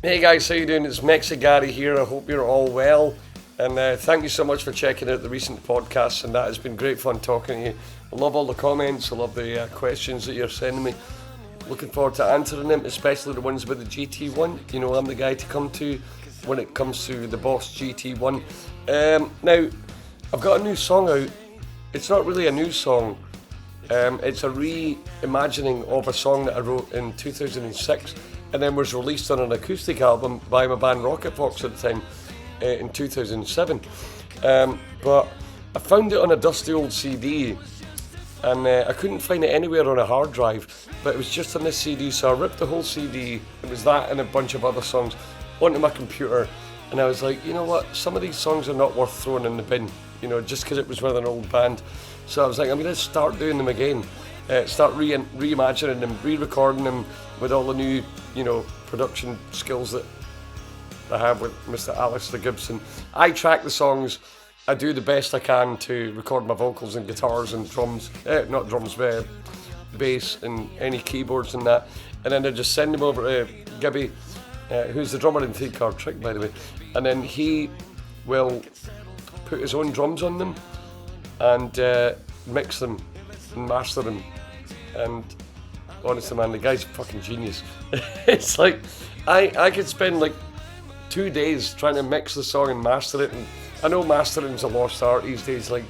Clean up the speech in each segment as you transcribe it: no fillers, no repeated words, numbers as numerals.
Hey guys, how you doing? It's MexiGary here. I hope you're all well. And thank you so much for checking out the recent podcasts, and that has been great fun talking to you. I love all the comments, I love the questions that you're sending me. Looking forward to answering them, especially the ones about the GT1. You know, I'm the guy to come to when it comes to the Boss GT1. Now, I've got a new song out. It's not really a new song. It's a reimagining of a song that I wrote in 2006 and then was released on an acoustic album by my band Rocket Fox at the time in 2007. But I found it on a dusty old CD and I couldn't find it anywhere on a hard drive, but it was just on this CD, so I ripped the whole CD, it was that and a bunch of other songs, onto my computer, and I was like, you know what, some of these songs are not worth throwing in the bin, you know, just because it was with an old band. So I was like, I'm going to start doing them again, start reimagining them, re-recording them with all the new, you know, production skills that I have with Mr. Alistair Gibson. I track the songs, I do the best I can to record my vocals and guitars and drums, not drums, bass and any keyboards and that, and then I just send them over to Gibby, who's the drummer in Three Card Trick, by the way, and then he will put his own drums on them and mix them and master them. And honestly, man, the guy's a fucking genius. It's like I could spend like 2 days trying to mix the song and master it, and I know mastering's a lost art these days. Like,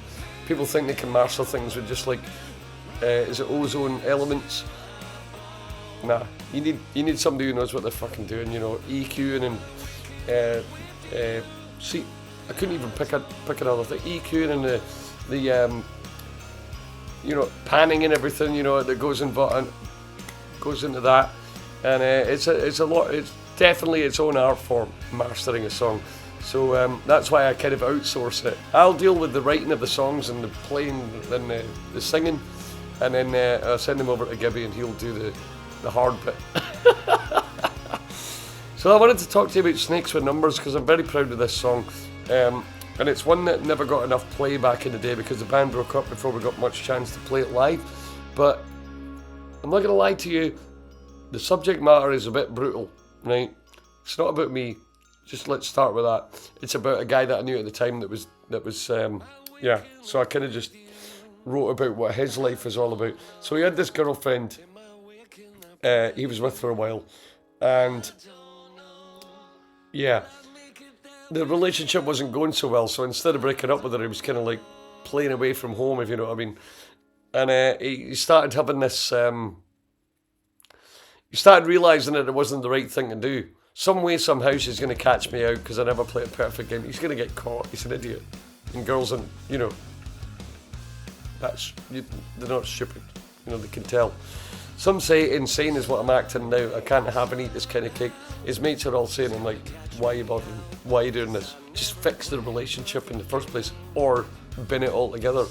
people think they can master things with just like is it ozone elements? Nah, you need somebody who knows what they're fucking doing, you know, EQing and see, I couldn't even pick another thing. EQing and the you know, panning and everything, you know, that goes into that, and it's a lot. It's definitely its own art form, mastering a song. So that's why I kind of outsource it. I'll deal with the writing of the songs and the playing and the singing, and then I'll send them over to Gibby and he'll do the hard bit. So I wanted to talk to you about Snakes with Numbers because I'm very proud of this song. And it's one that never got enough play back in the day because the band broke up before we got much chance to play it live. But I'm not going to lie to you, the subject matter is a bit brutal, right? It's not about me, just let's start with that. It's about a guy that I knew at the time that was yeah, so I kind of just wrote about what his life was all about. So he had this girlfriend, he was with for a while, and yeah, the relationship wasn't going so well, so instead of breaking up with her, he was kind of like playing away from home, if you know what I mean. And he started having this, he started realising that it wasn't the right thing to do. Some way, somehow, she's going to catch me out because I never play a perfect game. He's going to get caught, he's an idiot. And girls, and you know, they're not stupid, you know, they can tell. Some say insane is what I'm acting now. I can't have and eat this kind of cake. His mates are all saying, I'm like, why are you bothering? Why are you doing this? Just fix the relationship in the first place, or bin it all together.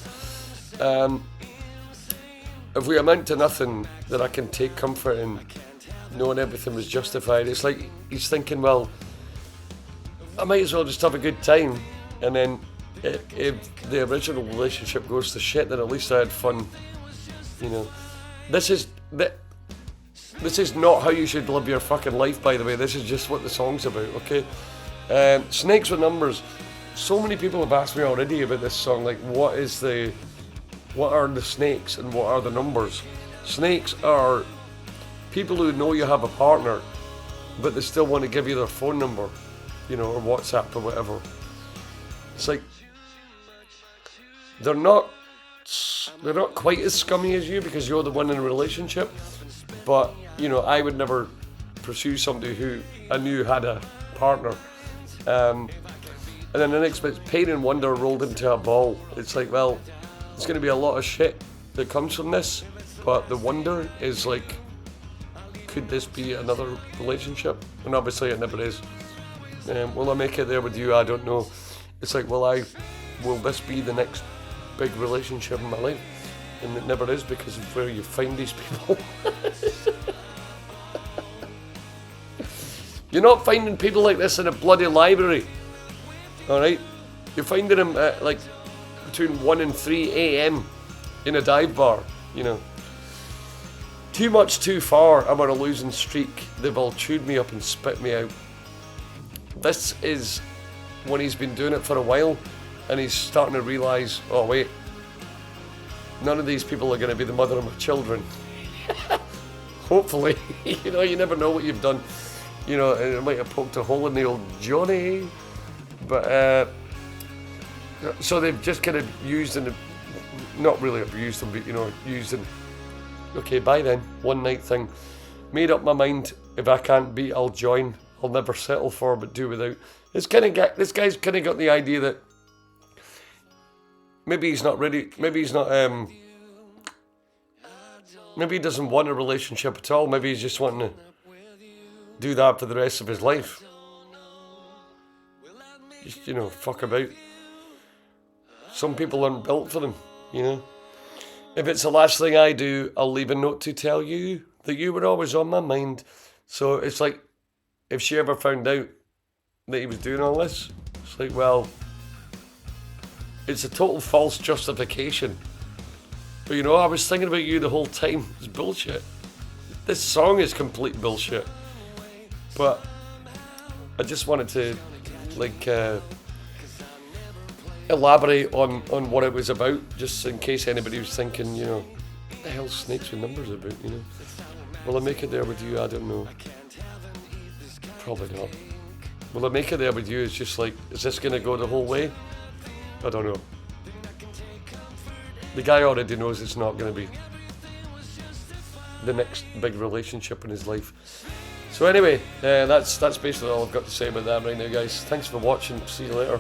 If we amount to nothing that I can take comfort in, knowing everything was justified, it's like he's thinking, well, I might as well just have a good time, and then if the original relationship goes to shit, then at least I had fun, you know. This is not how you should live your fucking life, by the way. This is just what the song's about, okay? Snakes with Numbers. So many people have asked me already about this song, like what are the snakes and what are the numbers? Snakes are people who know you have a partner, but they still want to give you their phone number, you know, or WhatsApp or whatever. It's like, they're not quite as scummy as you because you're the one in a relationship, but you know, I would never pursue somebody who I knew had a partner. And then the next bit's pain and wonder rolled into a ball. It's like, well, there's going to be a lot of shit that comes from this, but the wonder is like, could this be another relationship? And obviously it never is. Will I make it there with you? I don't know. It's like, will this be the next big relationship in my life? And it never is because of where you find these people. You're not finding people like this in a bloody library, alright? You're finding them at like between 1 and 3 a.m. in a dive bar, you know. Too much too far, I'm on a losing streak. They've all chewed me up and spit me out. this is when he's been doing it for a while and he's starting to realise, oh wait, none of these people are going to be the mother of my children. Hopefully. You know, you never know what you've done. You know, and it might have poked a hole in the old Johnny. But, so they've just kind of used and not really abused them, but, you know, used and, okay, bye then, one night thing. Made up my mind, if I can't beat, I'll join. I'll never settle for, but do without. This guy's kind of got the idea that maybe he's not ready, maybe he's not, maybe he doesn't want a relationship at all. Maybe he's just wanting to do that for the rest of his life. Just, you know, fuck about. Some people aren't built for them, you know. If it's the last thing I do, I'll leave a note to tell you that you were always on my mind. So it's like, if she ever found out that he was doing all this, it's like, well, it's a total false justification. But you know, I was thinking about you the whole time. It's bullshit. This song is complete bullshit. But I just wanted to, like, elaborate on what it was about, just in case anybody was thinking, you know, what the hell's Snakes with Numbers about, you know? Will I make it there with you? I don't know. Probably not. Will I make it there with you? It's just like, is this going to go the whole way? I don't know. The guy already knows it's not going to be the next big relationship in his life. So anyway, that's basically all I've got to say about that right now, guys. Thanks for watching. See you later.